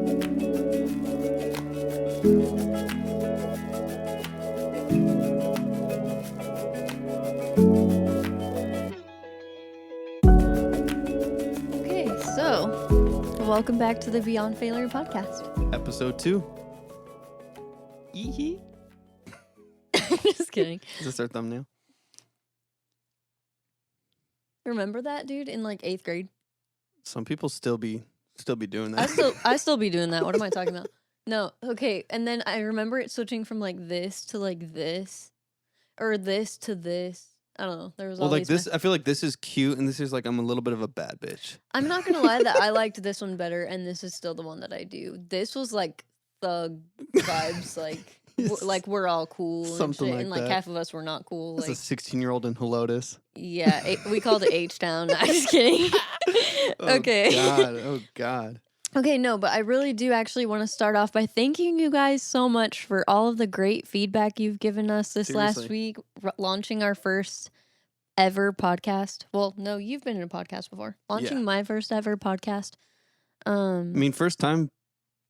Okay, so welcome back to the Beyond Failure podcast. Episode 2. Eehee. Just kidding. Is this our thumbnail? Remember that, dude, in like 8th grade? Some people still be doing that. I still be doing that. What am I talking about? No, okay. And then I remember it switching from like this to like this, or this to this. I don't know. There was well, all like these this. I feel like this is cute, and this is like I'm a little bit of a bad bitch. I'm not gonna lie that I liked this one better, and this is still the one that I do. This was like thug vibes, like we're all cool Something and shit, like and like that. half of us were not cool. As Like, a 16-year-old in Helotus. yeah, we called it H-Town. I'm just kidding. Okay. Oh God. Okay, no, but I really do actually want to start off by thanking you guys so much for all of the great feedback you've given us this last Seriously. week, launching our first ever podcast. Well, no, you've been in a podcast before. Launching my first ever podcast. I mean, first time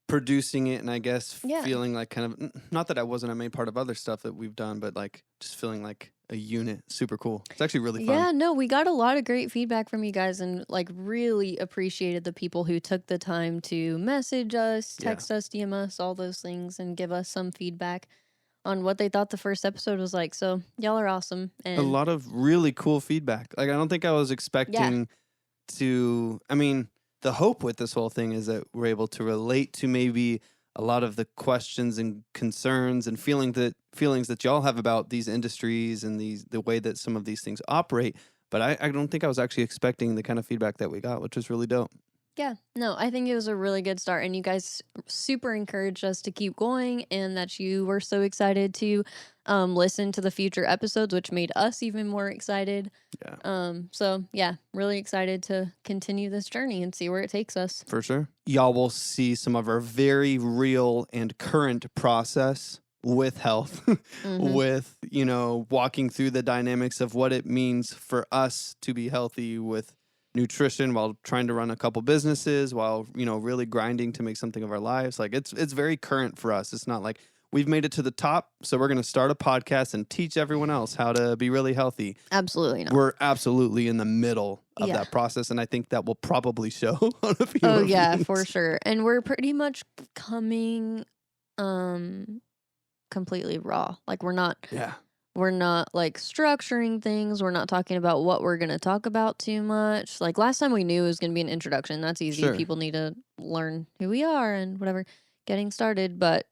producing it, and I guess Yeah. feeling like kind of not that I wasn't a main part of other stuff that we've done, but like just feeling like a unit. Super cool. It's actually really fun. Yeah, no, we got a lot of great feedback from you guys, and like really appreciated the people who took the time to message us, text us, DM us, all those things, and give us some feedback on what they thought the first episode was like. So y'all are awesome. And A lot of really cool feedback. Like I don't think I was expecting to. I mean, the hope with this whole thing is that we're able to relate to maybe a lot of the questions and concerns and feelings that y'all have about these industries and the way that some of these things operate. But I don't think I was actually expecting the kind of feedback that we got, which was really dope. Yeah, no, I think it was a really good start, and you guys super encouraged us to keep going, and that you were so excited to listen to the future episodes, which made us even more excited. Yeah. So yeah, really excited to continue this journey and see where it takes us. For sure. Y'all will see some of our very real and current process with health, with, walking through the dynamics of what it means for us to be healthy with nutrition while trying to run a couple businesses, while, really grinding to make something of our lives. Like it's very current for us. It's not like we've made it to the top, so we're going to start a podcast and teach everyone else how to be really healthy. Absolutely not. We're absolutely in the middle of that process, and I think that will probably show on a few Oh of yeah, these. for sure. And we're pretty much coming completely raw. Like we're not like structuring things. We're not talking about what we're going to talk about too much. Like last time we knew it was going to be an introduction. That's easy. Sure. People need to learn who we are and whatever, getting started. But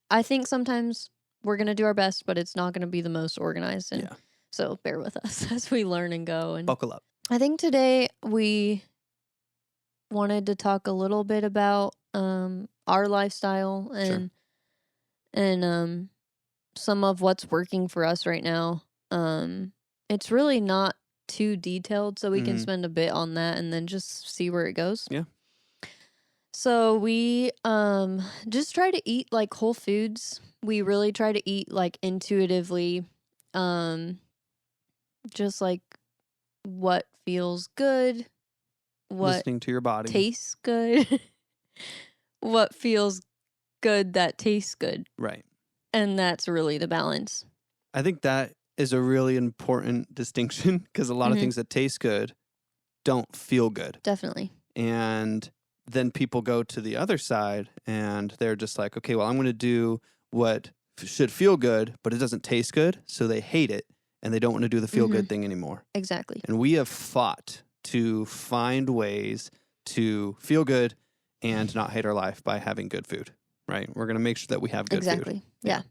I think sometimes we're going to do our best, but it's not going to be the most organized. And so bear with us as we learn and go. And Buckle up. I think today we wanted to talk a little bit about our lifestyle and some of what's working for us right now. It's really not too detailed, so we can spend a bit on that and then just see where it goes. Yeah. So we just try to eat like whole foods. We really try to eat like intuitively, just like what feels good, what Listening to your body. tastes good, what feels good that tastes good. Right. And that's really the balance. I think that is a really important distinction because a lot of things that taste good don't feel good. Definitely. And then people go to the other side and they're just like, okay, well, I'm going to do what should feel good, but it doesn't taste good. So they hate it and they don't want to do the feel good thing anymore. Exactly. And we have fought to find ways to feel good and not hate our life by having good food, right? We're going to make sure that we have good food. Yeah.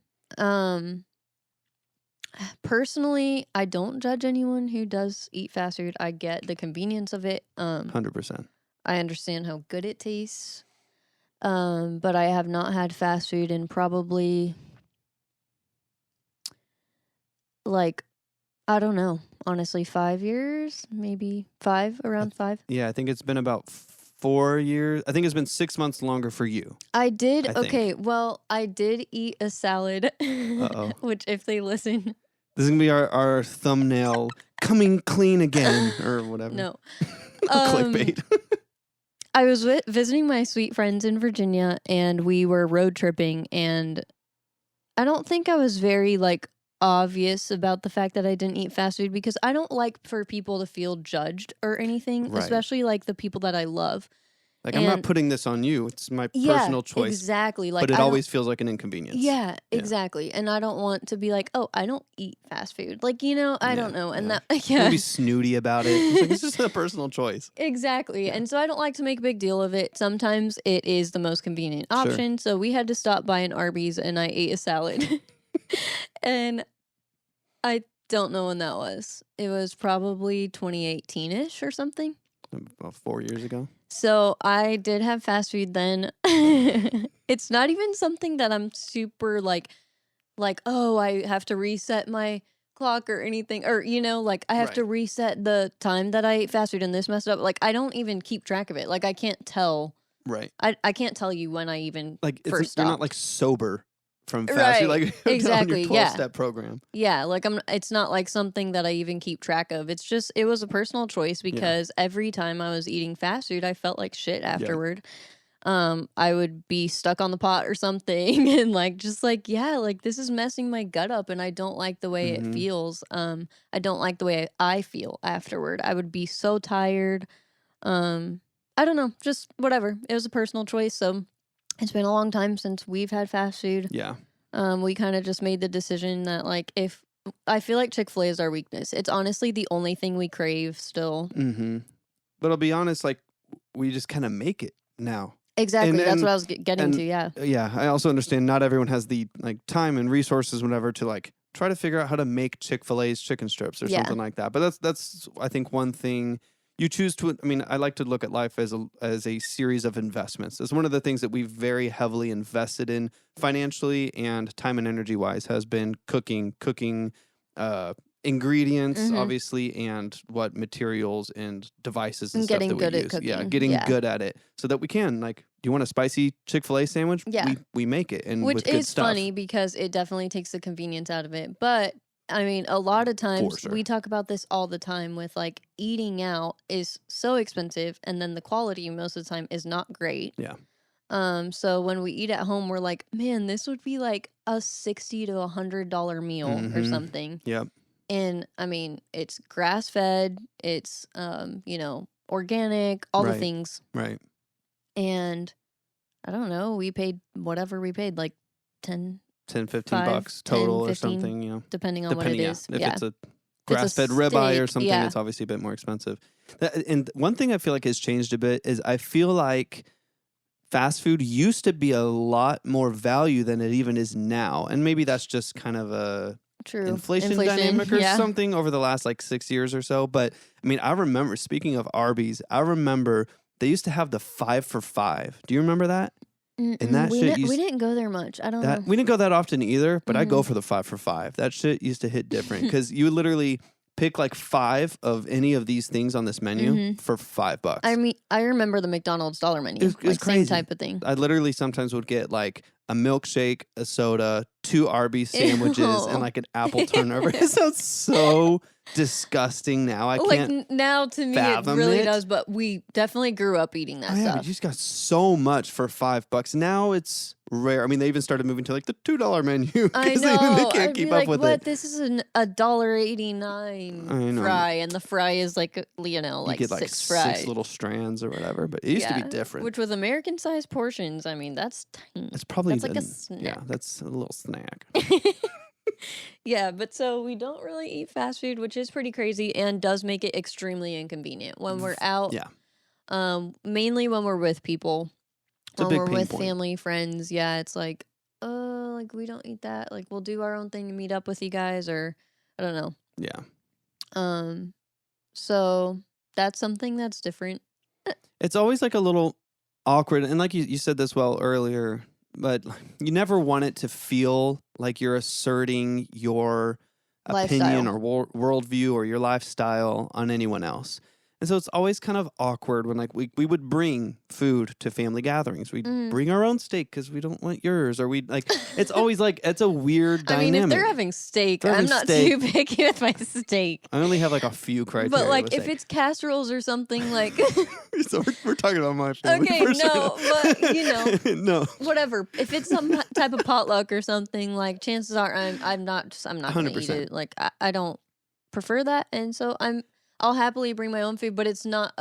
Personally, I don't judge anyone who does eat fast food. I get the convenience of it. 100%. I understand how good it tastes. But I have not had fast food in probably like, I don't know, honestly, 5 years, maybe around 5. Yeah, I think it's been about 4 years. I think it's been 6 months longer for you. I did. I think. Okay, well, I did eat a salad, Uh-oh. which if they listen. This is going to be our thumbnail, coming clean again, or whatever. No. Clickbait. I was visiting my sweet friends in Virginia, and we were road tripping, and I don't think I was very like obvious about the fact that I didn't eat fast food because I don't like for people to feel judged or anything, Right. especially like the people that I love. Like, I'm not putting this on you. It's my personal choice. Exactly. Like, but it always feels like an inconvenience. Yeah, exactly. And I don't want to be like, oh, I don't eat fast food. Like, I don't know. And that, Don't be snooty about it. It's just a personal choice. Exactly. And so I don't like to make a big deal of it. Sometimes it is the most convenient option. So we had to stop by an Arby's and I ate a salad. And I don't know when that was. It was probably 2018-ish or something. About 4 years ago. So I did have fast food then. It's not even something that I'm super like, oh, I have to reset my clock or anything. Or, like I have to reset the time that I ate fast food and this messed up. Like I don't even keep track of it. Like I can't tell. Right. I can't tell you when I even first stopped. You're not like sober from fast food. Like exactly. on your 12-step program. Yeah. Like it's not like something that I even keep track of. It's just, it was a personal choice because every time I was eating fast food, I felt like shit afterward. I would be stuck on the pot or something and like this is messing my gut up and I don't like the way it feels. I don't like the way I feel afterward. I would be so tired. I don't know, just whatever. It was a personal choice, so it's been a long time since we've had fast food. Yeah. We kind of just made the decision that like if I feel like Chick-fil-A is our weakness. It's honestly the only thing we crave still. But I'll be honest, like we just kind of make it now. Exactly. That's what I was getting to. Yeah. Yeah. I also understand not everyone has the like time and resources, whatever, to like try to figure out how to make Chick-fil-A's chicken strips or something like that. But that's I think one thing you choose to. I mean, I like to look at life as a series of investments. It's one of the things that we've very heavily invested in financially and time and energy wise has been cooking, ingredients, obviously, and what materials and devices and stuff that we use. Cooking. Getting good at it so that we can, like, do you want a spicy Chick-fil-A sandwich? Yeah. We make it, and which with good is stuff. funny because it definitely takes the convenience out of it. But I mean, a lot of times we talk about this all the time with like eating out is so expensive, and then the quality most of the time is not great. Yeah. So when we eat at home, we're like, man, this would be like a $60 to $100 meal or something. Yep. And I mean, it's grass fed, it's organic, all the things. Right. And I don't know, we paid whatever we paid, like 10, 15 bucks total 10, 15, or something, depending on what it is. If it's a grass-fed ribeye or something, it's obviously a bit more expensive. And one thing I feel like has changed a bit is I feel like fast food used to be a lot more value than it even is now. And maybe that's just kind of a inflation dynamic or something over the last like 6 years or so. But I mean, I remember, speaking of Arby's, I remember they used to have the 5 for $5. Do you remember that? And that we didn't go there much. I don't know. We didn't go that often either, but I go for the 5 for $5. That shit used to hit different because you would literally pick like 5 of any of these things on this menu for $5. I mean, I remember the McDonald's dollar menu. It was crazy. Same type of thing. I literally sometimes would get like a milkshake, a soda, 2 Arby's sandwiches, and like an apple turnover. It sounds so disgusting now. I can't now to me it really does, but we definitely grew up eating that stuff. You just got so much for $5. Now it's rare. I mean, they even started moving to like the $2 menu. I know. They can't keep up with it. This is a $1.89 fry, and the fry is like you like get like 6 fries. 6 little strands or whatever. But it used to be different. Which with American-sized portions, I mean, that's tiny. It's probably like a snack. Yeah, that's a little snack. Yeah, but so we don't really eat fast food, which is pretty crazy and does make it extremely inconvenient when we're out. Yeah. Mainly when we're with people. It's when we're with family, friends, it's like, like we don't eat that. Like we'll do our own thing and meet up with you guys, or I don't know. Yeah. So that's something that's different. It's always like a little awkward, and like you said this well earlier, but you never want it to feel like you're asserting your opinion or worldview or your lifestyle on anyone else. And so it's always kind of awkward when like we would bring food to family gatherings. We'd Mm. bring our own steak because we don't want yours, or we'd like, it's always like, it's a weird I mean, if they're dynamic. having steak, They're I'm having not steak. too picky with my steak. I only have like a few But criteria like, with if steak. it's casseroles or something, like, So we're talking about my family. okay, for a second. no, but you know, No. whatever. If it's some type of potluck or something, like, chances are I'm not gonna eat 100%. it. Like, I don't prefer that, and so I'll happily bring my own food, but it's not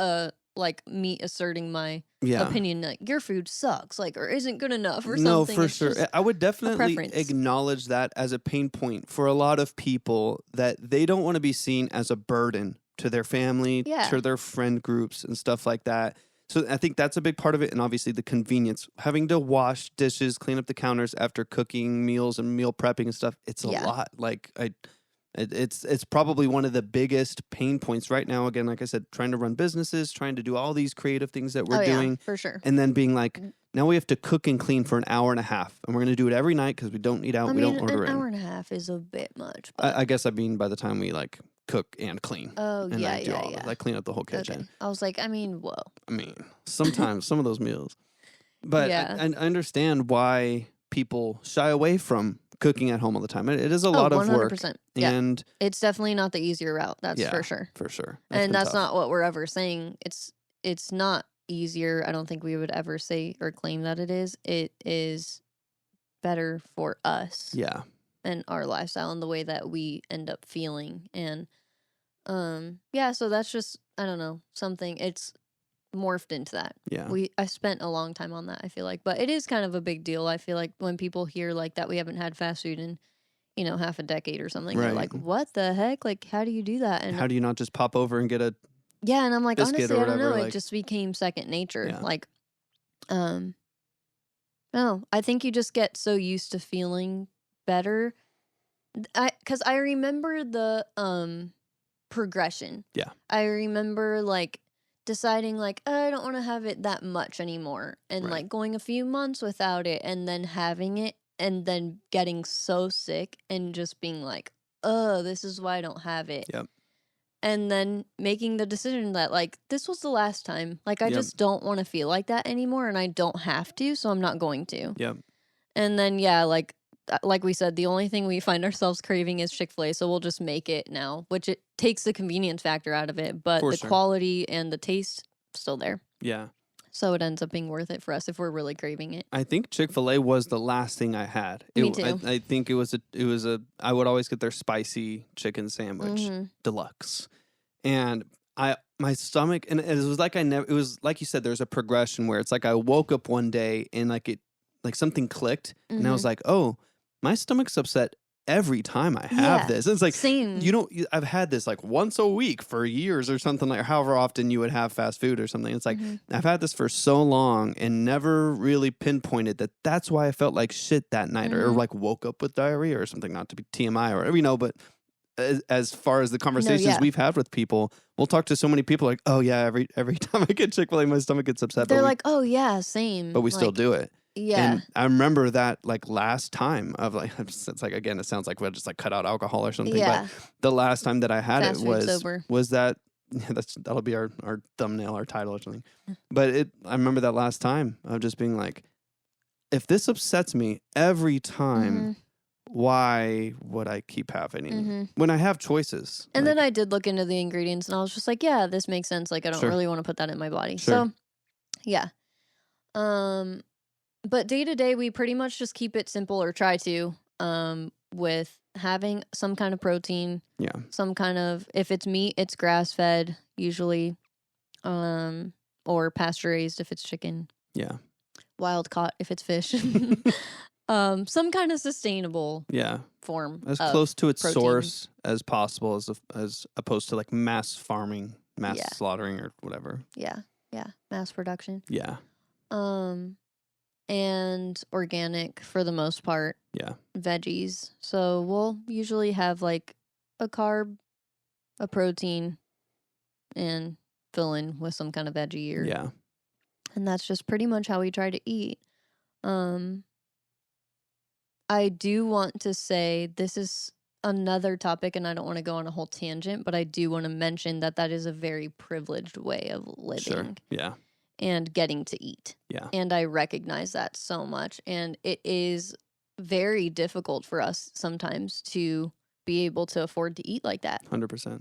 like me asserting my Yeah. opinion, like your food sucks, like, or isn't good enough or No, something. for It's sure. just I would a definitely preference. acknowledge that as a pain point for a lot of people, that they don't want to be seen as a burden to their family, Yeah. to their friend groups and stuff like that. So I think that's a big part of it. And obviously the convenience, having to wash dishes, clean up the counters after cooking meals and meal prepping and stuff. It's a Yeah. lot. Like it's probably one of the biggest pain points right now. Again, like I said, trying to run businesses, trying to do all these creative things that we're Oh, doing. yeah, for sure. And then being like, now we have to cook and clean for an hour and a half. And we're going to do it every night because we don't eat out. I we mean, don't order an in. hour and a half is a bit much. But I guess I mean by the time we like cook and clean. oh, And yeah, I do yeah, all of yeah. it. I clean up the whole kitchen. Okay. I was like, I mean, whoa. I mean, sometimes some of those meals. But Yeah. I understand why people shy away from cooking at home all the time. It is a Oh, lot of work. 100%. Yeah. And It's definitely not the easier route. That's yeah, for sure. for sure. And that's tough. not what we're ever saying. It's not easier. I don't think we would ever say or claim that it is. It is better for us Yeah. and our lifestyle and the way that we end up feeling. And yeah, so that's just, I don't know, something. It's morphed into that. Yeah. I spent a long time on that, I feel like. But it is kind of a big deal. I feel like when people hear like that we haven't had fast food in, you know, half a decade or something, they're Right. like, what the heck? Like, how do you do that? And How do you not just pop over and get a yeah, and I'm like, biscuit honestly, or I don't know. whatever, It like- just became second nature. Yeah. Like, no, I think you just get so used to feeling better. Because I remember the progression. Yeah. I remember like deciding like, I don't want to have it that much anymore, and Right. like going a few months without it, and then having it, and then getting so sick and just being like, oh, this is why I don't have it. Yep. And then making the decision that like this was the last time. Like I Yep. just don't want to feel like that anymore, and I don't have to, so I'm not going to. Yep. And then yeah, like we said, the only thing we find ourselves craving is Chick-fil-A, so we'll just make it now, which it takes the convenience factor out of it, but For the sure. quality and the taste still there. Yeah. So it ends up being worth it for us if we're really craving it. I think Chick-fil-A was the last thing I had. Me I too. think it was a I would always get their spicy chicken sandwich Mhm. deluxe. And my stomach, and it was like it was like you said, there's a progression where it's like I woke up one day and like something clicked, and I was Mhm. like, oh, my stomach's upset every time I have Yeah, this. And it's like, same. I've had this like once a week for years or something, like however often you would have fast food or something. It's like, Mhm. I've had this for so long and never really pinpointed that that's why I felt like shit that night, or Mhm. like woke up with diarrhea or something, not to be TMI or whatever, but as far as the conversations yeah. we've had with people, we'll talk to so many people like, oh yeah, every time I get Chick-fil-A, my stomach gets upset. They're like, oh yeah, same. but we still Like, do it. yeah. And I remember that like last time of like, it's like, again, it sounds like we'll just like cut out alcohol or something. Yeah. But the last time that I had Fast it food sober. was that, yeah, that'll be our thumbnail, our title or something. But I remember that last time of just being like, if this upsets me every time, Mhm. why would I keep having it Mhm. when I have choices? And Like, then I did look into the ingredients, and I was just like, yeah, this makes sense. Like I don't Sure. really want to put that in my body. Sure. So yeah. But day to day we pretty much just keep it simple, or try to, with having some kind of protein, yeah, some kind of, if it's meat, it's grass fed usually, or pasture raised if it's chicken, yeah, wild caught if it's fish. Some kind of sustainable yeah. form As of close to its protein. source as possible, as opposed to like mass farming, mass Yeah. slaughtering or whatever. Yeah, mass production. Yeah, And organic for the most part. yeah, Veggies. So we'll usually have like a carb, a protein, and fill in with some kind of veggie, or yeah, and that's just pretty much how we try to eat. I do want to say this is another topic, and I don't want to go on a whole tangent, but I do want to mention that is a very privileged way of living. Sure. Yeah. And getting to eat. Yeah. And I recognize that so much. And it is very difficult for us sometimes to be able to afford to eat like that. 100%.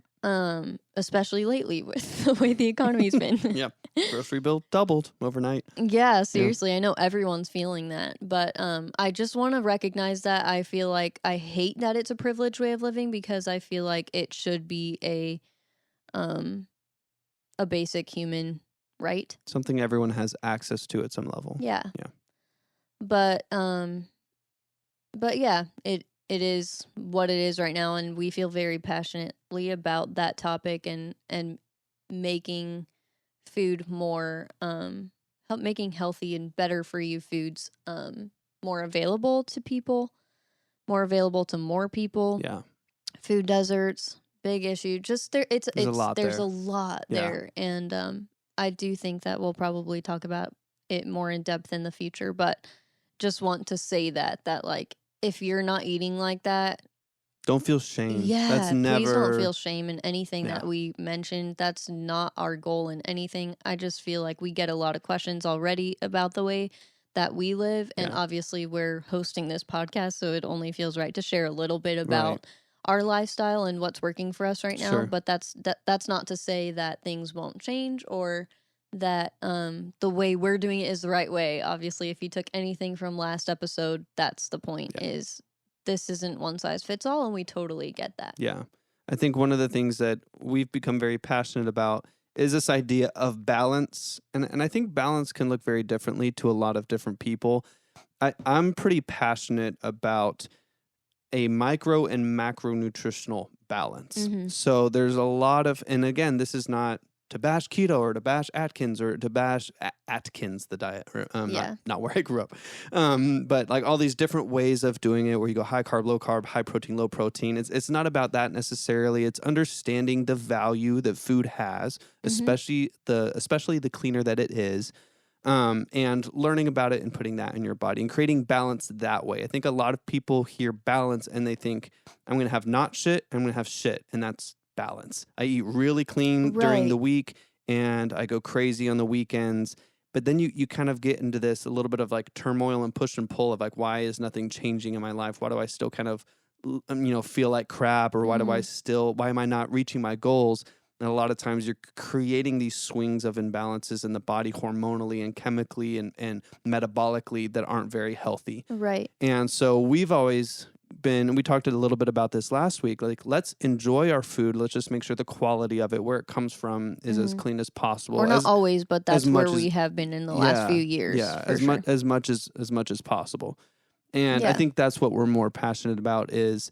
Especially lately with the way the economy's been. Yep. Grocery bill doubled overnight. Yeah, seriously. Yeah. I know everyone's feeling that. But I just want to recognize that. I feel like I hate that it's a privileged way of living, because I feel like it should be a basic human right. Something everyone has access to at some level. Yeah. Yeah. But yeah, it is what it is right now, and we feel very passionately about that topic and making food more making healthy and better for you foods more available to people, more available to more people. Yeah. Food deserts, big issue. Just there's a lot Yeah. there, and I do think that we'll probably talk about it more in depth in the future, but just want to say that like, if you're not eating like that, don't feel shame. Yeah, That's never... please don't feel shame in anything Yeah. that we mentioned. That's not our goal in anything. I just feel like we get a lot of questions already about the way that we live, and Yeah. obviously we're hosting this podcast, so it only feels right to share a little bit about Right. our lifestyle and what's working for us right now. Sure. But that's not to say that things won't change, or that the way we're doing it is the right way. Obviously, if you took anything from last episode, that's the point. Yeah. Is this isn't one size fits all, and we totally get that. Yeah. I think one of the things that we've become very passionate about is this idea of balance. And I think balance can look very differently to a lot of different people. I'm pretty passionate about a micro and macro nutritional balance. Mm-hmm. So there's a lot of, and again, this is not to bash keto or to bash Atkins or to bash Atkins, the diet, or, Yeah. not where I grew up. But like all these different ways of doing it, where you go high carb, low carb, high protein, low protein. It's not about that necessarily. It's understanding the value that food has, especially the cleaner that it is. And learning about it and putting that in your body and creating balance that way. I think a lot of people hear balance and they think, I'm going to have not shit, I'm going to have shit. And that's balance. I eat really clean during the week and I go crazy on the weekends. But then you kind of get into this a little bit of like turmoil and push and pull of like, why is nothing changing in my life? Why do I still kind of, feel like crap? Or why am I not reaching my goals? And a lot of times you're creating these swings of imbalances in the body hormonally and chemically and metabolically that aren't very healthy. Right. And so we've always been, we talked a little bit about this last week, like let's enjoy our food. Let's just make sure the quality of it, where it comes from, is as clean as possible. Or not always, but that's where we have been in the last few years. Yeah, as much as possible. And I think that's what we're more passionate about, is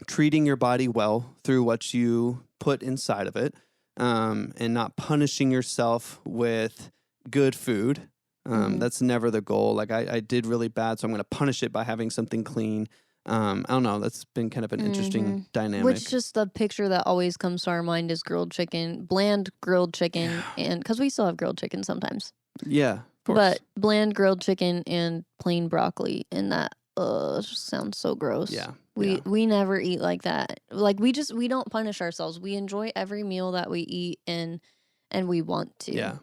treating your body well through what you put inside of it, and not punishing yourself with good food. That's never the goal. Like I did really bad, so I'm going to punish it by having something clean. I don't know. That's been kind of an interesting dynamic. Which just the picture that always comes to our mind is grilled chicken, bland grilled chicken, and because we still have grilled chicken sometimes. Yeah, of course. But bland grilled chicken and plain broccoli, and that just sounds so gross. Yeah. We never eat like that. Like we don't punish ourselves. We enjoy every meal that we eat, and we want to. Yeah.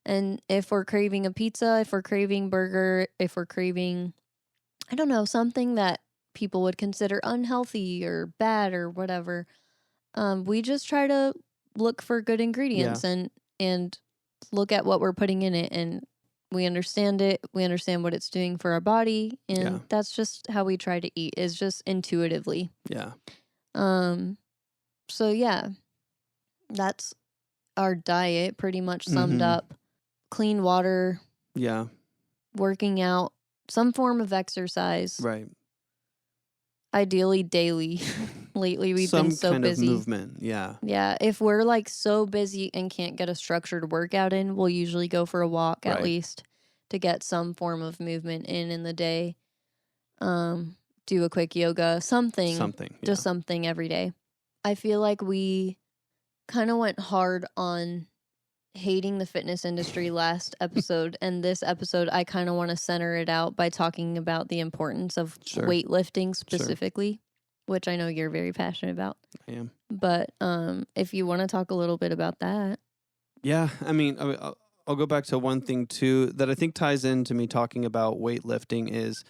And if we're craving a pizza, if we're craving burger, if we're craving, I don't know, something that people would consider unhealthy or bad or whatever, we just try to look for good ingredients and look at what we're putting in it, and we understand it. We understand what it's doing for our body, and that's just how we try to eat, is just intuitively. Yeah. So yeah, that's our diet pretty much summed up. Clean water. Yeah. Working out, some form of exercise. Right. Ideally daily. Lately we've been so kind busy. Of movement. Yeah. Yeah. If we're like so busy and can't get a structured workout in, we'll usually go for a walk at least to get some form of movement in the day. Do a quick yoga, something. Just something every day. I feel like we kind of went hard on hating the fitness industry last episode, and this episode I kind of want to center it out by talking about the importance of weightlifting specifically. which I know you're very passionate about. I am. But if you want to talk a little bit about that. Yeah, I mean, I'll go back to one thing too that I think ties into me talking about weightlifting is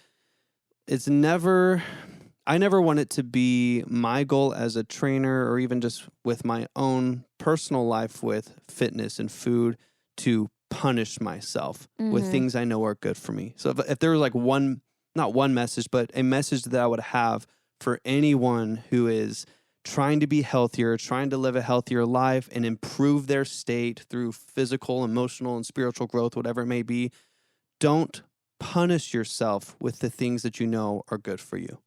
I never want it to be my goal as a trainer or even just with my own personal life with fitness and food to punish myself with things I know are good for me. So if there was like not one message, but a message that I would have for anyone who is trying to be healthier, trying to live a healthier life and improve their state through physical, emotional, and spiritual growth, whatever it may be, don't punish yourself with the things that you know are good for you.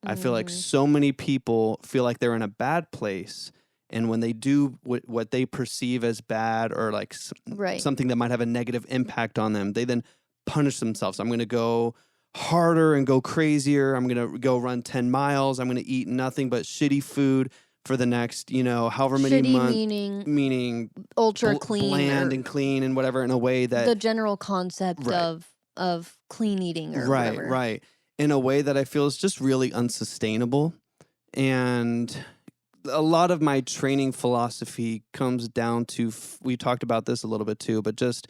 I feel like so many people feel like they're in a bad place, and when they do what they perceive as bad or like something that might have a negative impact on them, they then punish themselves. I'm going to go harder and go crazier. I'm going to go run 10 miles. I'm going to eat nothing but shitty food for the next, however many months. Meaning ultra clean. Bland and clean and whatever, in a way that... The general concept of clean eating or whatever. Right. In a way that I feel is just really unsustainable. And a lot of my training philosophy comes down to, we talked about this a little bit too, but just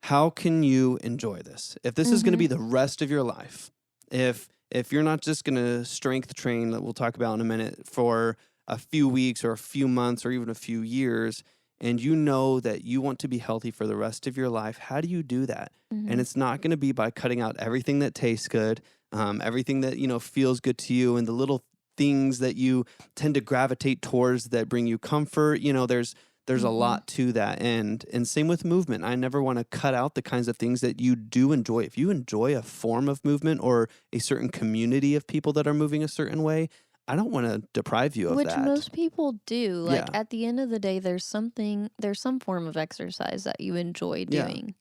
how can you enjoy this? If this is going to be the rest of your life, if you're not just going to strength train, that we'll talk about in a minute, for a few weeks or a few months or even a few years, and you know that you want to be healthy for the rest of your life, how do you do that? And it's not going to be by cutting out everything that tastes good, everything that, feels good to you, and the little things that you tend to gravitate towards that bring you comfort. There's a lot to that. And same with movement. I never want to cut out the kinds of things that you do enjoy. If you enjoy a form of movement or a certain community of people that are moving a certain way, I don't want to deprive you of that. Which most people do. At the end of the day, there's some form of exercise that you enjoy doing.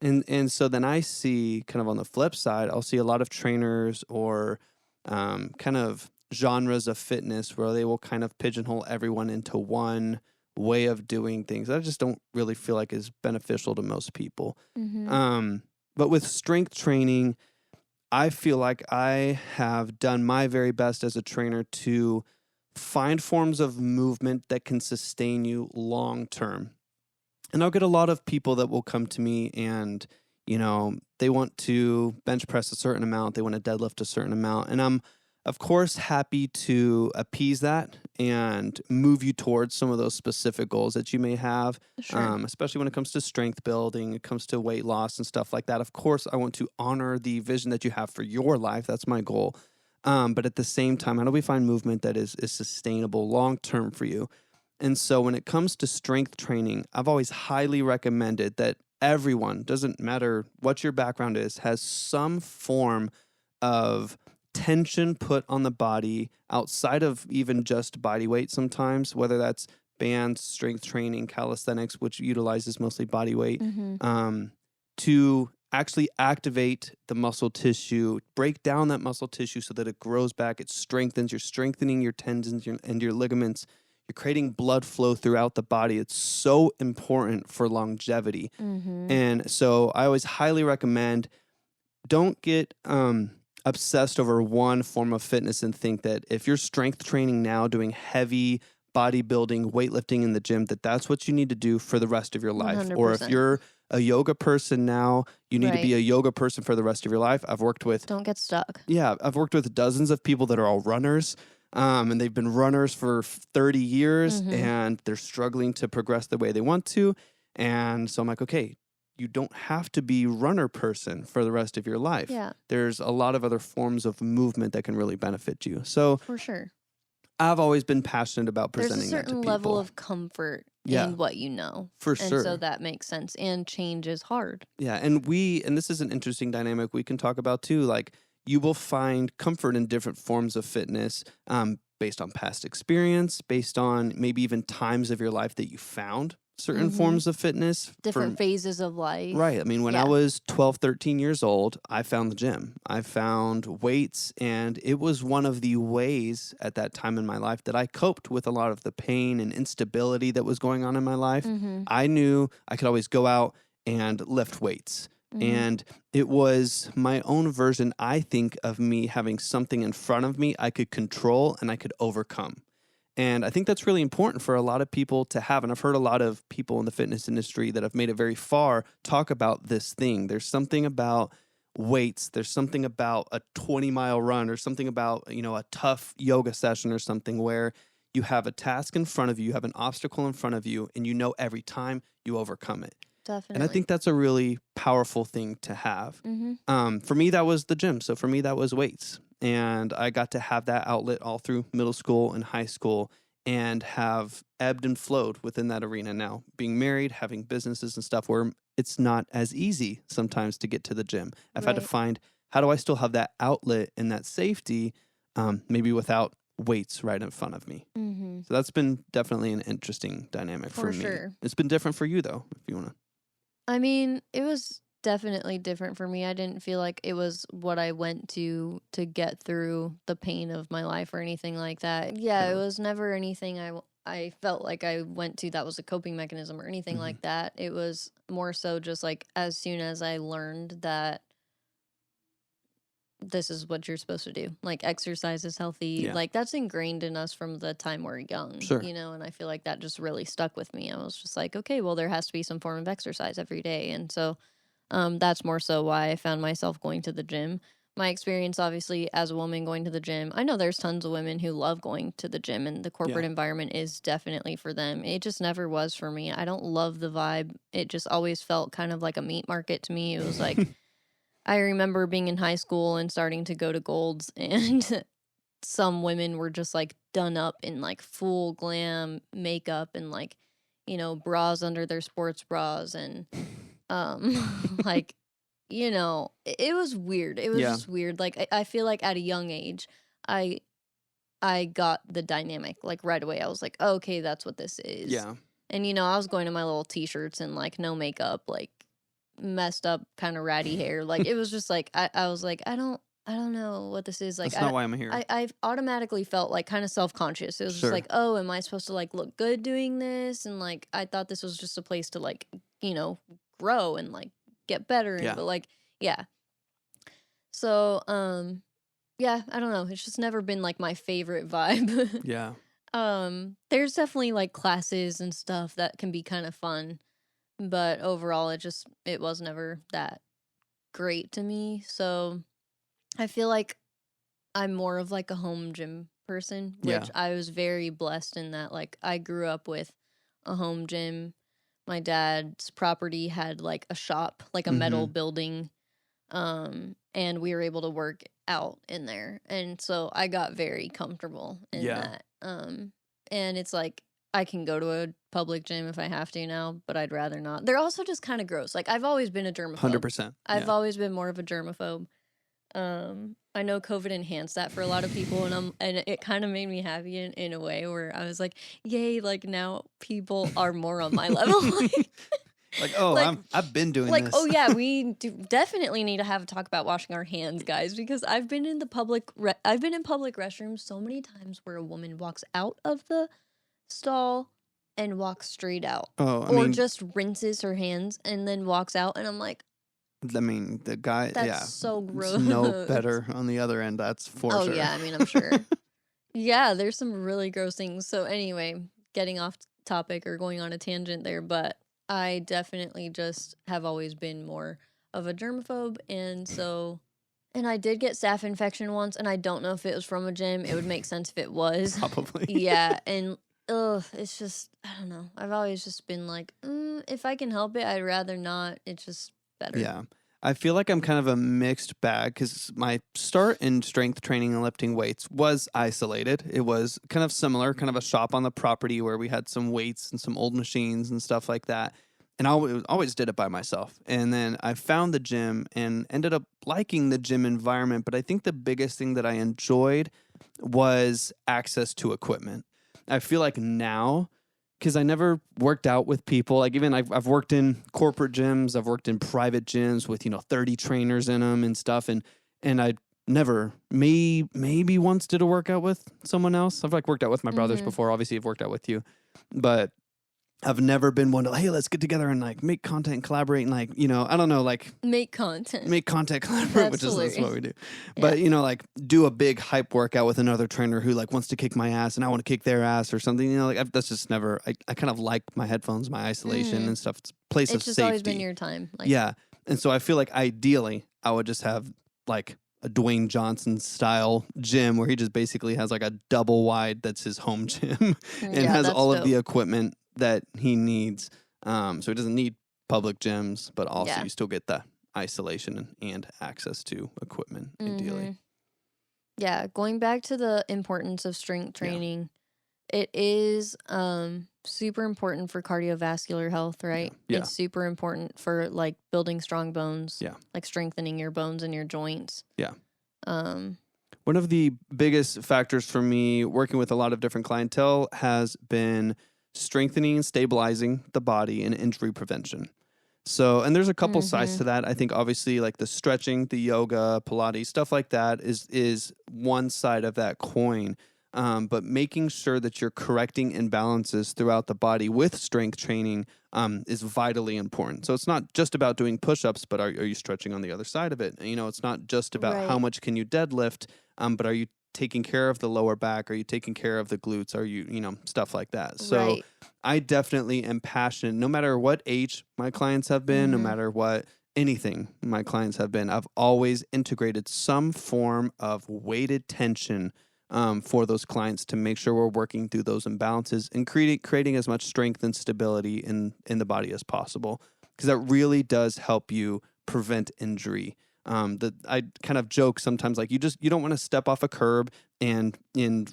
And so then I see, kind of on the flip side, I'll see a lot of trainers or kind of genres of fitness where they will kind of pigeonhole everyone into one way of doing things. I just don't really feel like is beneficial to most people. But with strength training, I feel like I have done my very best as a trainer to find forms of movement that can sustain you long term. And I'll get a lot of people that will come to me and, they want to bench press a certain amount, they want to deadlift a certain amount. And I'm, of course, happy to appease that and move you towards some of those specific goals that you may have, especially when it comes to strength building, it comes to weight loss and stuff like that. Of course, I want to honor the vision that you have for your life. That's my goal. But at the same time, how do we find movement that is sustainable long-term for you? And so when it comes to strength training, I've always highly recommended that everyone, doesn't matter what your background is, has some form of tension put on the body outside of even just body weight sometimes, whether that's bands, strength training, calisthenics, which utilizes mostly body weight, to actually activate the muscle tissue, break down that muscle tissue so that it grows back, it strengthens, you're strengthening your tendons and your ligaments, you're creating blood flow throughout the body. It's so important for longevity. And so I always highly recommend, don't get obsessed over one form of fitness and think that if you're strength training now, doing heavy bodybuilding, weightlifting in the gym, that's what you need to do for the rest of your life. 100%. Or if you're a yoga person now, you need to be a yoga person for the rest of your life. Don't get stuck. Yeah, I've worked with dozens of people that are all runners, and they've been runners for 30 years, and they're struggling to progress the way they want to. And so I'm like, okay, you don't have to be runner person for the rest of your life. Yeah. There's a lot of other forms of movement that can really benefit you. So for sure, I've always been passionate about presenting that to people. There's a certain level of comfort in what you know. For sure. And so that makes sense. And change is hard. Yeah. And this is an interesting dynamic we can talk about too. Like, you will find comfort in different forms of fitness, based on past experience, based on maybe even times of your life that you found certain forms of fitness. Different phases of life. Right. I mean, when I was 12, 13 years old, I found the gym. I found weights, and it was one of the ways at that time in my life that I coped with a lot of the pain and instability that was going on in my life. I knew I could always go out and lift weights. Mhm. And it was my own version, I think, of me having something in front of me I could control and I could overcome. And I think that's really important for a lot of people to have. And I've heard a lot of people in the fitness industry that have made it very far talk about this thing. There's something about weights, there's something about a 20-mile run, or something about, a tough yoga session or something where you have a task in front of you, you have an obstacle in front of you, and every time you overcome it. And I Definitely. think that's a really powerful thing to have. Mhm. For me, that was the gym. So for me, that was weights. And I got to have that outlet all through middle school and high school, and have ebbed and flowed within that arena. Now, being married, having businesses and stuff where it's not as easy sometimes to get to the gym. I've had to Right. find, how do I still have that outlet and that safety, maybe without weights right in front of me. Mhm. So that's been definitely an interesting dynamic for For me. sure. It's been different for you, though, if you want to. I mean, it was definitely different for me. I didn't feel like it was what I went to get through the pain of my life or anything like that. Yeah, it Yeah. was never anything I felt like I went to that was a coping mechanism or anything Mhm. like that. It was more so just like as soon as I learned that this is what you're supposed to do. Like exercise is healthy. Yeah. Like that's ingrained in us from the time we're young, Sure. and I feel like that just really stuck with me. I was just like, okay, well there has to be some form of exercise every day. And so that's more so why I found myself going to the gym. My experience, obviously, as a woman going to the gym, I know there's tons of women who love going to the gym, and the Yeah. corporate environment is definitely for them. It just never was for me. I don't love the vibe. It just always felt kind of like a meat market to me. It was like, I remember being in high school and starting to go to Gold's, and some women were just like done up in like full glam makeup and like, bras under their sports bras and like, it was weird. It was Yeah. just weird. Like I feel like at a young age, I I got the dynamic like right away. I was like, oh, okay, that's what this is. Yeah. And I was going to my little t-shirts and like no makeup, like messed up kind of ratty hair. Like it was just like I was like, I don't know what this is. Like That's not why I'm here. I automatically felt like kind of self-conscious. It was just Sure. like, oh, am I supposed to like look good doing this? And like I thought this was just a place to like, grow and like get better and Yeah. but like yeah. So yeah, I don't know. It's just never been like my favorite vibe. Yeah. There's definitely like classes and stuff that can be kind of fun, but overall it was never that great to me. So I feel like I'm more of like a home gym person, Yeah. which I was very blessed in that like I grew up with a home gym. My dad's property had like a shop, like a metal Mhm. building, and we were able to work out in there. And so I got very comfortable in Yeah. that. And it's like I can go to a public gym if I have to now, but I'd rather not. They're also just kind of gross. Like I've always been a germaphobe. 100%. I've Yeah. always been more of a germaphobe. I know COVID enhanced that for a lot of people, and it kind of made me happy in a way where I was like, yay, like now people are more on my level. Like, oh, like I've been doing like, this. oh yeah, we definitely need to have a talk about washing our hands, guys, because I've been in public restrooms so many times where a woman walks out of the stall and walks straight out, Oh, I or mean, just rinses her hands and then walks out, and I'm like, the guy, that's yeah, so it's no gross. better on the other end. That's for Oh sure. yeah, I mean, I'm sure. Yeah, there's some really gross things. So anyway, getting off topic or going on a tangent there, but I definitely just have always been more of a germaphobe, and I did get staph infection once, and I don't know if it was from a gym. It would make sense if it was. Probably. Yeah, and ugh, it's just I don't know. I've always just been like, if I can help it, I'd rather not. It's just better. Yeah. I feel like I'm kind of a mixed bag because my start in strength training and lifting weights was isolated. It was kind of similar, kind of a shop on the property where we had some weights and some old machines and stuff like that. And I always did it by myself. And then I found the gym and ended up liking the gym environment. But I think the biggest thing that I enjoyed was access to equipment. I feel like now, because I never worked out with people. Like even I've worked in corporate gyms, I've worked in private gyms with 30 trainers in them and stuff, and I never maybe once did a workout with someone else. I've like worked out with my brothers Mm-hmm. before. Obviously, I've worked out with you, but I've never been one to, hey, let's get together and like make content and collaborate and like, I don't know, like Make content. make content collaborate, That's that's what we do. Yeah. But, like do a big hype workout with another trainer who like wants to kick my ass and I want to kick their ass or something, like that's just never, I kind of like my headphones, my isolation and stuff. It's a place of It's just safety. always been your time. Like, Yeah. And so I feel like ideally I would just have like a Dwayne Johnson style gym where he just basically has like a double wide that's his home gym and has that's all of the dope. equipment that he needs. So he doesn't need public gyms, but also Yeah. you still get the isolation and access to equipment ideally. Yeah, going back to the importance of strength training, it is super important for cardiovascular health, right? Yeah. It's super important for like building strong bones. Yeah. Like strengthening your bones and your joints. Yeah. Um One of the biggest factors for me working with a lot of different clientele has been strengthening and stabilizing the body and injury prevention. So, and there's a couple sides to that. I think obviously like the stretching, the yoga, Pilates, stuff like that is one side of that coin. But making sure that you're correcting imbalances throughout the body with strength training is vitally important. So it's not just about doing push-ups, but are you stretching on the other side of it? It's not just about how much can you deadlift, but are you taking care of the lower back? Are you taking care of the glutes? Are you, stuff like that. So I definitely am passionate, no matter what age my clients have been, no matter what anything my clients have been, I've always integrated some form of weighted tension for those clients to make sure we're working through those imbalances and creating as much strength and stability in the body as possible, because that really does help you prevent injury. That I kind of joke sometimes, like you don't want to step off a curb and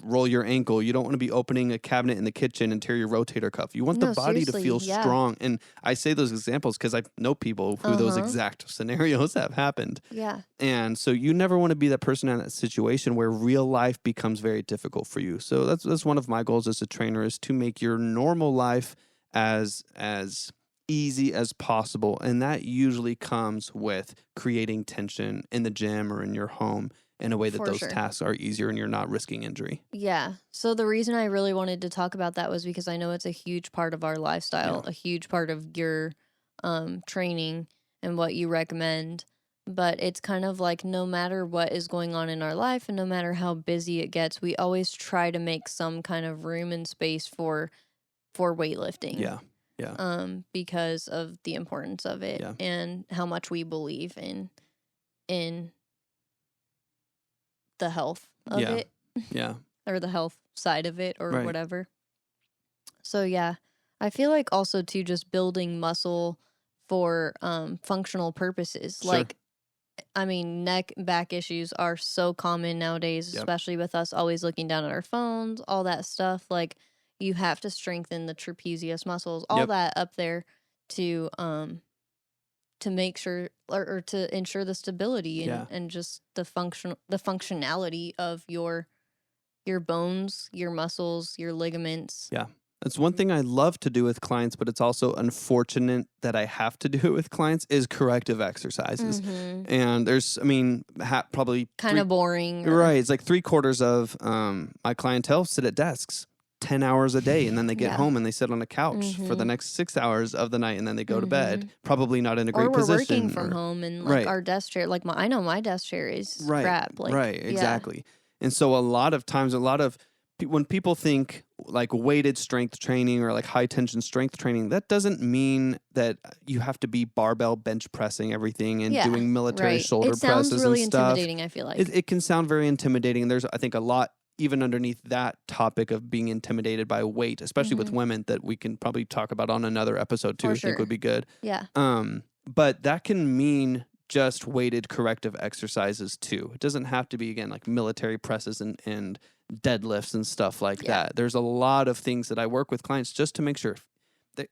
roll your ankle. You don't want to be opening a cabinet in the kitchen and tear your rotator cuff. You want the body to feel strong. And I say those examples because I know people who those exact scenarios have happened. Yeah. And so you never want to be that person in that situation where real life becomes very difficult for you. So that's one of my goals as a trainer, is to make your normal life as easy as possible. And that usually comes with creating tension in the gym or in your home in a way that those tasks are easier and you're not risking injury. Yeah. So the reason I really wanted to talk about that was because I know it's a huge part of our lifestyle, a huge part of your training and what you recommend. But it's kind of like no matter what is going on in our life and no matter how busy it gets, we always try to make some kind of room and space for weightlifting. Yeah. Yeah. Because of the importance of it and how much we believe in the health of it. Yeah. Or the health side of it or whatever. So yeah, I feel like also too just building muscle for functional purposes. Sure. Like, I mean, neck and back issues are so common nowadays, especially with us always looking down at our phones, all that stuff. Like, you have to strengthen the trapezius muscles, all that up there to make sure or to ensure the stability and just the functionality of your bones, your muscles, your ligaments. Yeah. That's one thing I love to do with clients, but it's also unfortunate that I have to do it with clients, is corrective exercises. And there's, probably kind of boring. Right. It's like 3/4 of my clientele sit at desks 10 hours a day, and then they get home and they sit on a couch for the next 6 hours of the night, and then they go to bed, probably not in a great position. Or we're working from home, and like our desk chair, like I know my desk chair is crap. Like, exactly. And so a lot of times, when people think like weighted strength training or like high tension strength training, that doesn't mean that you have to be barbell bench pressing everything and doing military shoulder presses and stuff. It sounds really intimidating, I feel like. It can sound very intimidating. There's, I think, a lot even underneath that topic of being intimidated by weight, especially with women, that we can probably talk about on another episode too. I think would be good. Yeah. But that can mean just weighted corrective exercises too. It doesn't have to be, again, like military presses and deadlifts and stuff like that. There's a lot of things that I work with clients just to make sure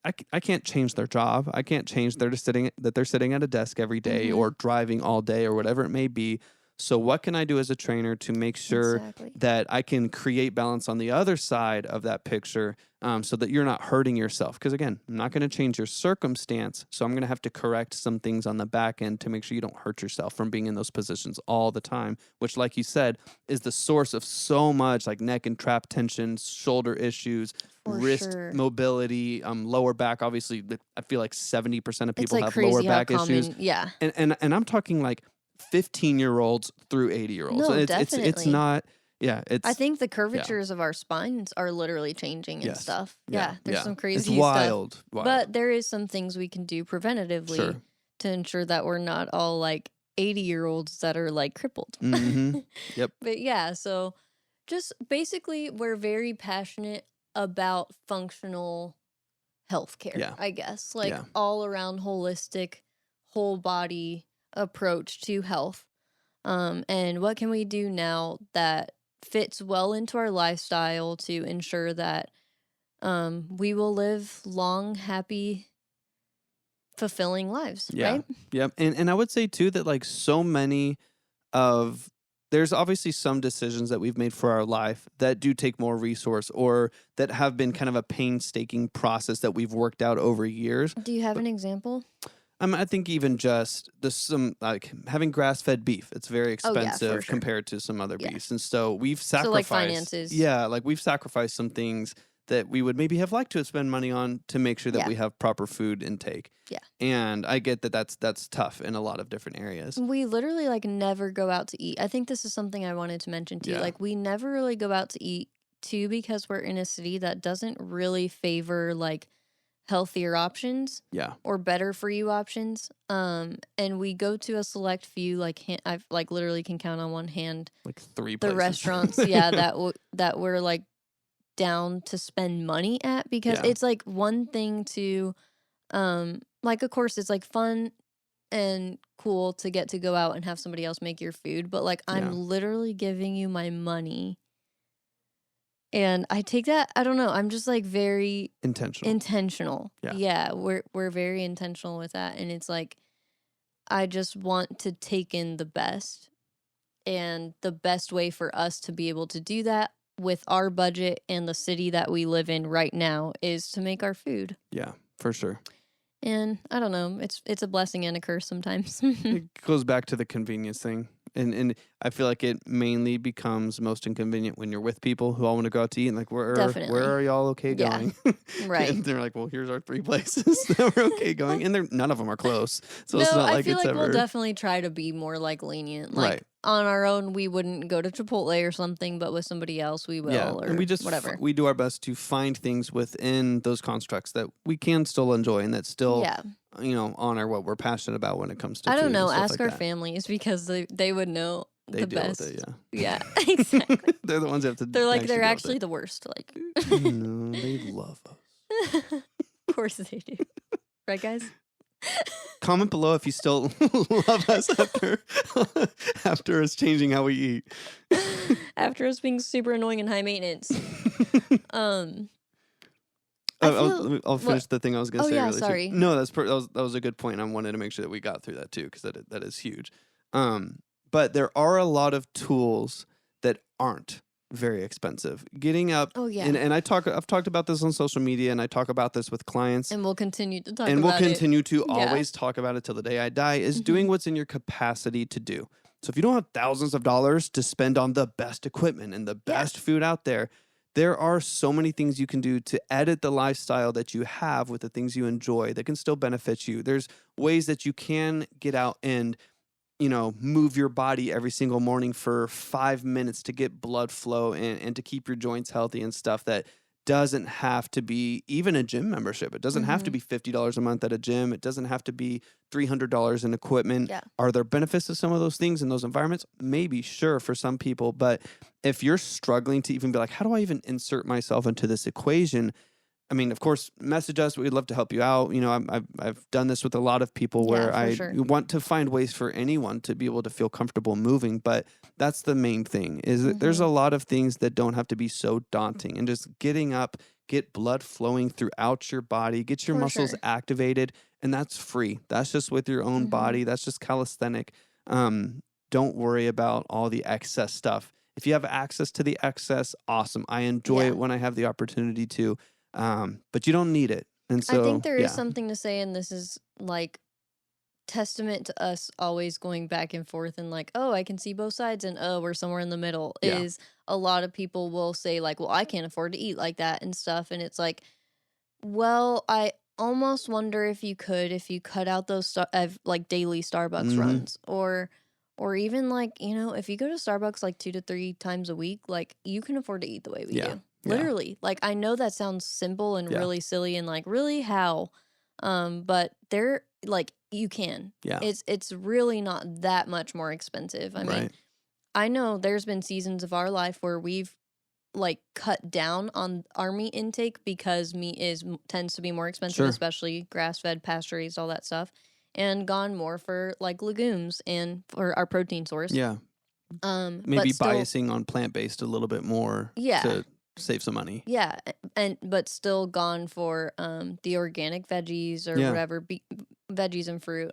I can't change their job. I can't change that they're sitting at a desk every day or driving all day or whatever it may be. So what can I do as a trainer to make sure Exactly. that I can create balance on the other side of that picture, so that you're not hurting yourself? Because again, I'm not going to change your circumstance. So I'm going to have to correct some things on the back end to make sure you don't hurt yourself from being in those positions all the time, which, like you said, is the source of so much like neck and trap tension, shoulder issues, For wrist sure. mobility, lower back. Obviously, I feel like 70% of It's people like have lower crazy how back issues. common. Yeah. And I'm talking like 15-year-olds through 80-year-olds. No, It's definitely. not. Yeah, I it's think the yeah. curvatures of our spines are literally changing and Yes. stuff. Yeah. Yeah, there's Yeah. some It's crazy stuff. wild. But there is some things we can do preventatively Sure. to ensure that we're not all like 80-year-olds that are like crippled. Mm-hmm. Yep. But yeah, so just basically, we're very passionate about functional healthcare, Yeah. I guess. Like Yeah. all around holistic, whole body approach to health. And what can we do now that fits well into our lifestyle to ensure that we will live long, happy, fulfilling lives, Yeah. right? Yep. And I would say too that like so many of there's obviously some decisions that we've made for our life that do take more resource or that have been kind of a painstaking process that we've worked out over years. Do you have an example? I think even just some like having grass-fed beef, it's very Oh, yeah, for expensive sure. compared to some other Yeah. beefs. And so we've So, like, sacrificed, finances. yeah, like we've sacrificed some things that we would maybe have liked to spend money on to make sure that Yeah. we have proper food intake. Yeah. And I get that that's tough in a lot of different areas. We literally like never go out to eat. I think this is something I wanted to mention too. Yeah. Like, we never really go out to eat too because we're in a city that doesn't really favor like healthier options Yeah. or better for you options. And we go to a select few, like I've like literally can count on one hand Like 3 the places. restaurants, yeah, that we're like down to spend money at, because Yeah. it's like one thing to like, of course it's like fun and cool to get to go out and have somebody else make your food, but like I'm Yeah. literally giving you my money. And I take that, I don't know, I'm just like very Intentional. Yeah. Yeah, we're very intentional with that, and it's like I just want to take in the best, and the best way for us to be able to do that with our budget and the city that we live in right now is to make our food. Yeah, for sure. And I don't know, it's a blessing and a curse sometimes. It goes back to the convenience thing. And I feel like it mainly becomes most inconvenient when you're with people who all want to go out to eat and like Definitely. where are y'all okay Yeah. going? Right. And they're like, well, here's our 3 places that we're okay going, and none of them are close. So it's No, not I like feel it's like ever we'll definitely try to be more like lenient. Like right. on our own, we wouldn't go to Chipotle or something, but with somebody else, we will. Yeah, or and we just whatever. we do our best to find things within those constructs that we can still enjoy and that still Yeah, honor what we're passionate about when it comes to I food don't know. and stuff Ask like our that. families because they would know They the deal best. with it, yeah. Yeah, exactly. They're the ones that have to. They're like they're deal with actually it. the worst. Like, No, they love us. of course they do, right, guys? Comment below if you still love us after us changing how we eat. After us being super annoying and high maintenance. I feel, I'll finish the thing I was going to oh say. yeah, really sorry. No, that was a good point. I wanted to make sure that we got through that too, because that is huge. But there are a lot of tools that aren't very expensive. Getting up. Oh yeah, And I've talked about this on social media, and I talk about this with clients. and we'll continue to talk And about we'll continue to Yeah. always talk about it till the day I die, is Mhm. doing what's in your capacity to do. So if you don't have thousands of dollars to spend on the best equipment and the best food out there, there are so many things you can do to edit the lifestyle that you have with the things you enjoy that can still benefit you. There's ways that you can get out and move your body every single morning for 5 minutes to get blood flow and to keep your joints healthy and stuff that doesn't have to be even a gym membership. It doesn't have to Mhm. be $50 a month at a gym. It doesn't have to be $300 in equipment. Yeah. Are there benefits to some of those things in those environments? Maybe, sure, for some people. But if you're struggling to even be like, how do I even insert myself into this equation? I mean, of course, message us. We'd love to help you out. I've done this with a lot of people Yeah, where for I sure. want to find ways for anyone to be able to feel comfortable moving. But that's the main thing is that there's a lot of things that don't have to be so daunting, and just getting up, get blood flowing throughout your body, get your For muscles sure. activated, and that's free. That's just with your own Mhm. body. That's just calisthenic. don't worry about all the excess stuff. If you have access to the excess, awesome. I enjoy Yeah. it when I have the opportunity to, but you don't need it. And so, I think there is something to say, and this is like testament to us always going back and forth and like, oh, I can see both sides, and oh, we're somewhere in the middle. Yeah. Is a lot of people will say like, well, I can't afford to eat like that and stuff, and it's like, well, I almost wonder if you cut out those like daily Starbucks Mhm. runs, or even like, if you go to Starbucks like 2 to 3 times a week, like you can afford to eat the way we Yeah. do. Yeah. Literally. Like I know that sounds simple and Yeah. really silly and like really how, but they're like you can. Yeah. It's really not that much more expensive. I mean, Right. I know there's been seasons of our life where we've like cut down on our meat intake because meat tends to be more expensive, Sure. especially grass-fed, pasture-raised, all that stuff, and gone more for like legumes and for our protein source. Yeah. But Maybe still, biasing on plant-based a little bit more Yeah. to save some money. yeah, but still gone for the organic veggies or Yeah. whatever, veggies and fruit,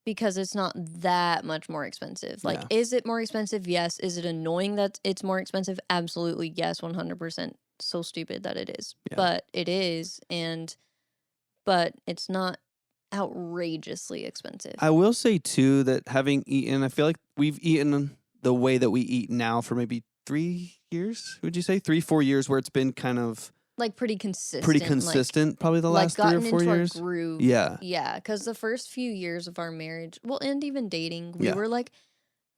because it's not that much more expensive. Like, Yeah. is it more expensive? Yes. Is it annoying that it's more expensive? Absolutely, yes, 100%. So stupid that it is, Yeah. but it is, but it's not outrageously expensive. I will say too that having eaten, I feel like we've eaten the way that we eat now for maybe 3 years. Would you say 3-4 years, where it's been kind of Like pretty consistent. probably the Like last 3 or gotten 4 into years. our groove. Yeah. Yeah, because the first few years of our marriage, well, and even dating, we Yeah. were like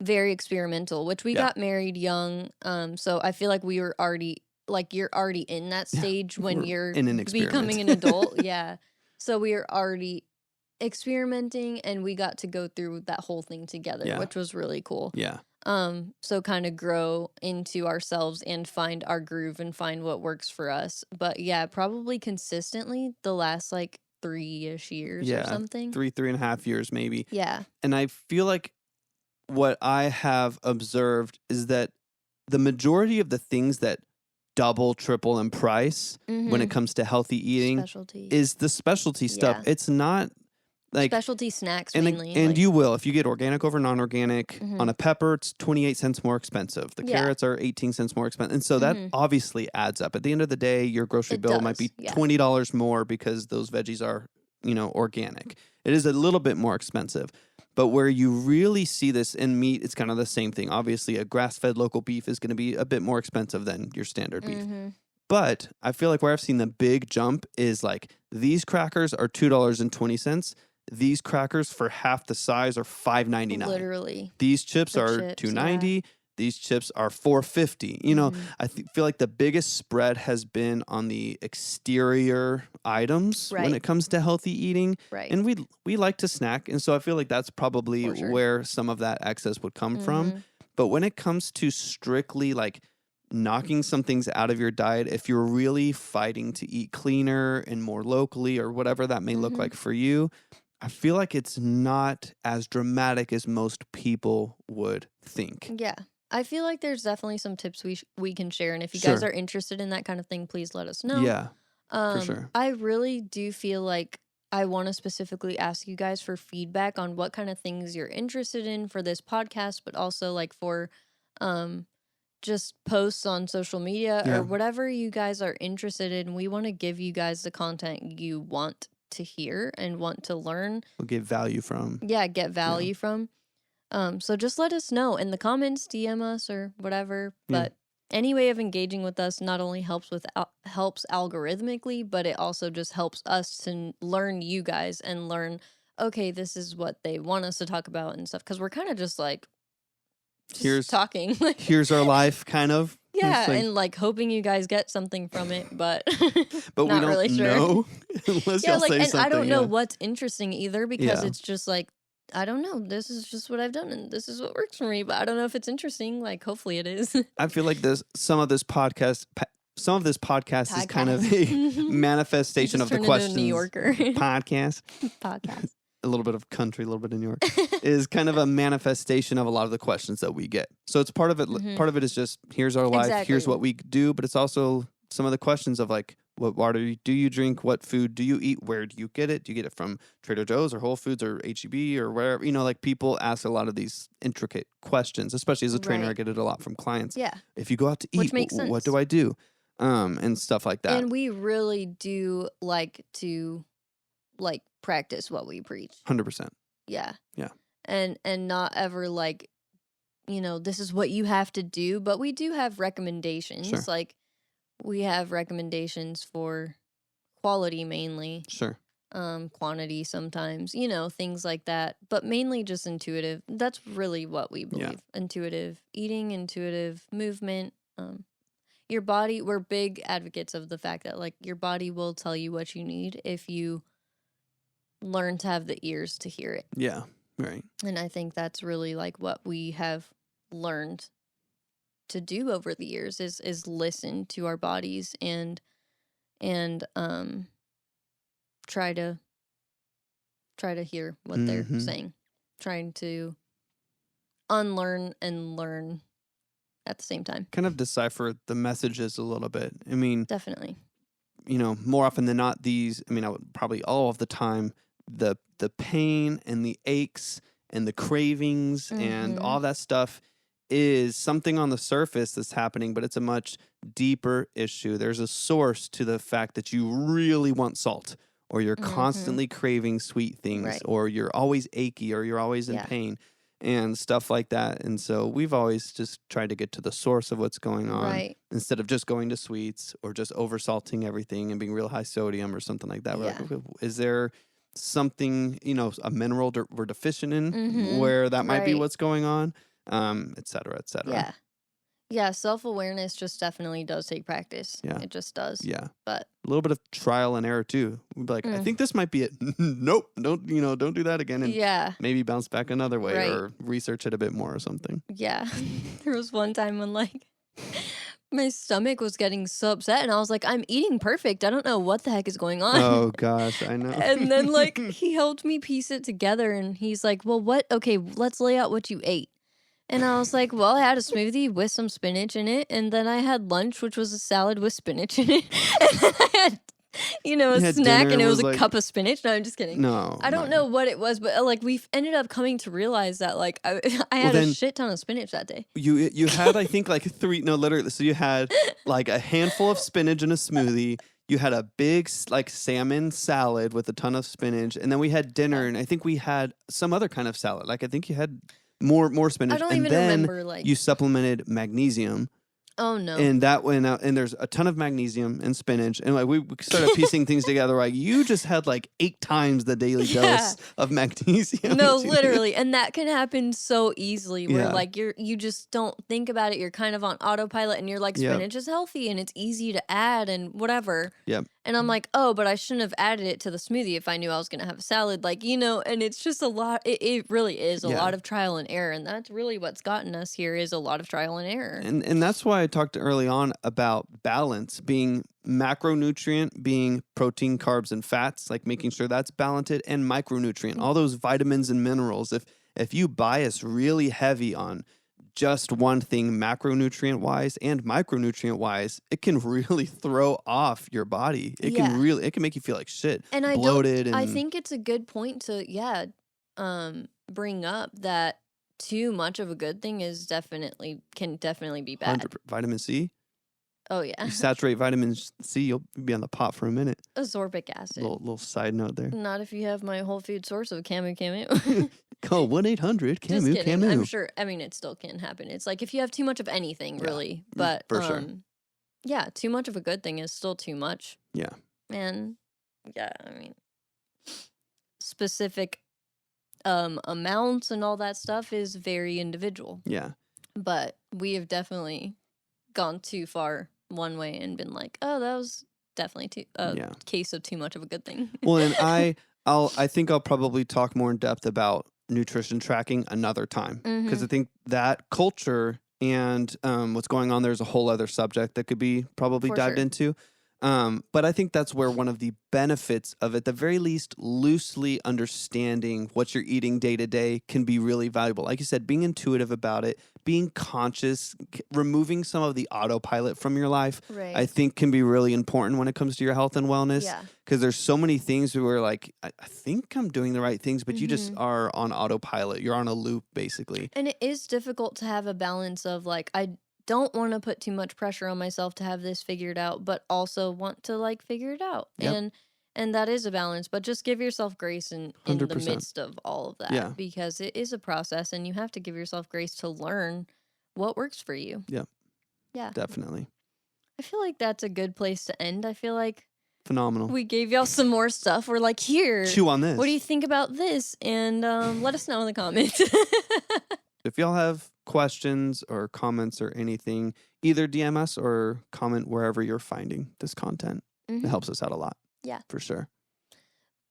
very experimental, which we Yeah. got married young. So I feel like we were already like you're already in that stage when We're you're in an experiment. becoming an adult. Yeah. So we were already experimenting, and we got to go through that whole thing together, Yeah. which was really cool. Yeah. So kind of grow into ourselves and find our groove and find what works for us. But yeah, probably consistently the last like 3-ish years or Yeah. something. 3.5 years maybe. Yeah. And I feel like what I have observed is that the majority of the things that double, triple in price when it comes to healthy eating Specialty. is the specialty stuff. Yeah. It's not like Specialty snacks and mainly. and like, you will if you get organic over non-organic. Mhm. On a pepper, it's 28 cents more expensive. The Yeah. carrots are 18 cents more expensive, and so that Mhm. obviously adds up. At the end of the day, your grocery It bill might be does, yeah. $20 more because those veggies are organic. It is a little bit more expensive. But where you really see this in meat, it's kind of the same thing. Obviously, a grass-fed local beef is going to be a bit more expensive than your standard beef. Mhm. But I feel like where I've seen the big jump is like these crackers are $2.20. These crackers for half the size are $5.99. Literally. These chips The are chips, $2.90. These chips are $4.50. I feel like the biggest spread has been on the exterior items when Right. it comes to healthy eating. Right. And we like to snack, and so I feel like that's probably For sure. where some of that excess would come from. Mhm. But when it comes to strictly like knocking some things out of your diet, if you're really fighting to eat cleaner and more locally or whatever that may look Mhm. like for you, I feel like it's not as dramatic as most people would think. Yeah. I feel like there's definitely some tips we can share, and if you guys Sure. are interested in that kind of thing, please let us know. Yeah, for sure. I really do feel like I want to specifically ask you guys for feedback on what kind of things you're interested in for this podcast, but also like for just posts on social media Yeah. or whatever you guys are interested in. We want to give you guys the content you want to hear and want to learn. We'll get value from. Yeah, get value from. So just let us know in the comments, DM us or whatever. Yeah. But any way of engaging with us not only helps helps algorithmically, but it also just helps us to learn you guys and learn, okay, this is what they want us to talk about and stuff. Because we're kind of just like Here's talking. Here's our life, kind of. Yeah, It's like- and like hoping you guys get something from it, but but not we don't really sure. know unless Yeah, y'all like, say and something. I don't know yeah. what's interesting either because Yeah. it's just like, I don't know. This is just what I've done and this is what works for me, but I don't know if it's interesting. Like, hopefully it is. I feel like some of this podcast is kind of a manifestation Just of the turned into a questions. New Yorker podcast. podcast. A little bit of country, a little bit of New York, is kind of a manifestation of a lot of the questions that we get. So it's part of it. Mhm. Part of it is just here's our life, Exactly. here's what we do, but it's also some of the questions of like, What water do you drink? What food do you eat? Where do you get it? Do you get it from Trader Joe's or Whole Foods or HEB or wherever? You know, like people ask a lot of these intricate questions, especially as a trainer. I Right. get it a lot from clients. Yeah. If you go out to Which eat, makes what sense. do I do? And stuff like that. And we really do like to like practice what we preach. 100%. Yeah. Yeah. And not ever like, this is what you have to do, but we do have recommendations. Sure. Like we have recommendations for quality mainly. Sure. Quantity sometimes, things like that, but mainly just intuitive. That's really what we believe. Yeah. Intuitive eating, intuitive movement. Your body, we're big advocates of the fact that like your body will tell you what you need if you learn to have the ears to hear it. Yeah. Right. And I think that's really like what we have learned to do over the years is listen to our bodies and try to hear what they're saying, trying to unlearn and learn at the same time. Kind of decipher the messages a little bit. I mean, Definitely. More often than not, I would probably all of the time, the pain and the aches and the cravings and all that stuff is something on the surface that's happening, but it's a much deeper issue. There's a source to the fact that you really want salt, or you're constantly craving sweet things, Right. or you're always achy, or you're always in pain and stuff like that. And so we've always just tried to get to the source of what's going on, Right. instead of just going to sweets or just oversalting everything and being real high sodium or something like that. We're Yeah. like, okay, is there something, a mineral we're deficient in where that might be Right. what's going on, et cetera, et cetera. Yeah. Yeah, self-awareness just definitely does take practice. Yeah. It just does. Yeah. But A little bit of trial and error too. We'd be like, I think this might be it. Nope. Don't do that again. And yeah. maybe bounce back another way, Right. or research it a bit more or something. Yeah. There was one time when like my stomach was getting so upset and I was like, I'm eating perfect. I don't know what the heck is going on. Oh gosh, I know. And then like he helped me piece it together and he's like, well, okay, let's lay out what you ate. And I was like, well, I had a smoothie with some spinach in it. And then I had lunch, which was a salad with spinach in it. And then I had, a had snack dinner and it was was a like- cup of spinach. No, I'm just kidding. No. I don't know what it was, but like we've ended up coming to realize that like I had a then- shit ton of spinach that day. You had, I think, like literally. So you had like a handful of spinach in a smoothie. You had a big like salmon salad with a ton of spinach, and then we had dinner, and I think we had some other kind of salad. Like I think you had more spinach. I don't and even then remember like. you supplemented magnesium, Oh no. and that went out. And there's a ton of magnesium and spinach, and like we started piecing things together. Like you just had like 8 times the daily Yeah. dose of magnesium. No, that you literally. And that can happen so easily where Yeah. like you just don't think about it. You're kind of on autopilot and you're like, Yep. spinach is healthy and it's easy to add and whatever. Yep. And I'm like, oh, but I shouldn't have added it to the smoothie if I knew I was going to have a salad. Like, and it's just a lot. It really is a Yeah. lot of trial and error. And that's really what's gotten us here is a lot of trial and error. And that's why I talked early on about balance being macronutrient, being protein, carbs, and fats, like making sure that's balanced, and micronutrient, all those vitamins and minerals. If you bias really heavy on just one thing macronutrient wise and micronutrient wise, it can really throw off your body. It Yeah. can make you feel like shit, And bloated. I And think it's a good point to, bring up that too much of a good thing can definitely be bad. 100 vitamin C. Oh yeah. You saturate vitamin C, you'll be on the pot for a minute. Ascorbic acid. Little side note there. Not if you have my whole food source of camu. Call 1-800 Just Camu kidding. Camu. I'm sure. I mean, it still can happen. It's like if you have too much of anything, Yeah. really. But for sure. yeah, too much of a good thing is still too much. Yeah. And yeah, I mean, specific amounts and all that stuff is very individual. Yeah. But we have definitely gone too far one way and been like, oh, that was definitely Yeah. case of too much of a good thing. Well, and I think I'll probably talk more in depth about nutrition tracking another time, because I think that culture and what's going on there is a whole other subject that could be probably For dived sure. into. But I think that's where one of the benefits of, at the very least, loosely understanding what you're eating day to day can be really valuable. Like you said, being intuitive about it, being conscious, removing some of the autopilot from your life, Right. I think can be really important when it comes to your health and wellness. Yeah. Because there's so many things where like, I think I'm doing the right things, but you just Mm-hmm. are on autopilot. You're on a loop, basically. And it is difficult to have a balance of like, I don't want to put too much pressure on myself to have this figured out, but also want to like figure it out. Yep. And that is a balance, but just give yourself grace in the 100%. midst of all of that, Yeah. because it is a process and you have to give yourself grace to learn what works for you. Yep. Yeah. Definitely. I feel like that's a good place to end. I feel like Phenomenal. we gave y'all some more stuff. We're like, here, Chew on this. what do you think about this? And let us know in the comments. If y'all have questions or comments or anything, either DM us or comment wherever you're finding this content. It helps us out a lot. Yeah. For sure.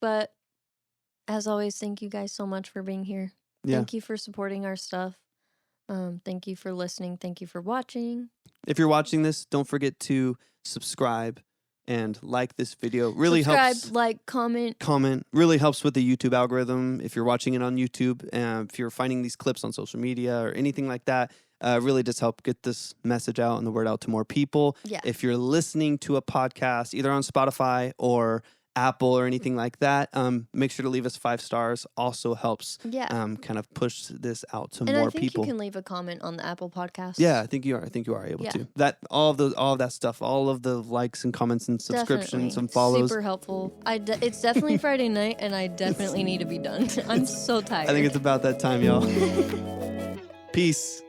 But as always, thank you guys so much for being here. Yeah. Thank you for supporting our stuff. Thank you for listening. Thank you for watching. If you're watching this, don't forget to subscribe and like this video. Really Subscribe, helps. like, comment. Comment. Really helps with the YouTube algorithm. If you're watching it on YouTube, if you're finding these clips on social media or anything like that, really does help get this message out and the word out to more people. Yeah. If you're listening to a podcast, either on Spotify or Apple or anything like that, make sure to leave us 5 stars. Also helps Yeah. kind of push this out to And more I think people. you can leave a comment on the Apple podcast. Yeah, I think you are. I think you are able Yeah. to. That all of that stuff, all of the likes and comments and subscriptions Definitely. and follows. Super helpful. It's definitely Friday night, and I definitely need to be done. I'm so tired. I think it's about that time, y'all. Peace.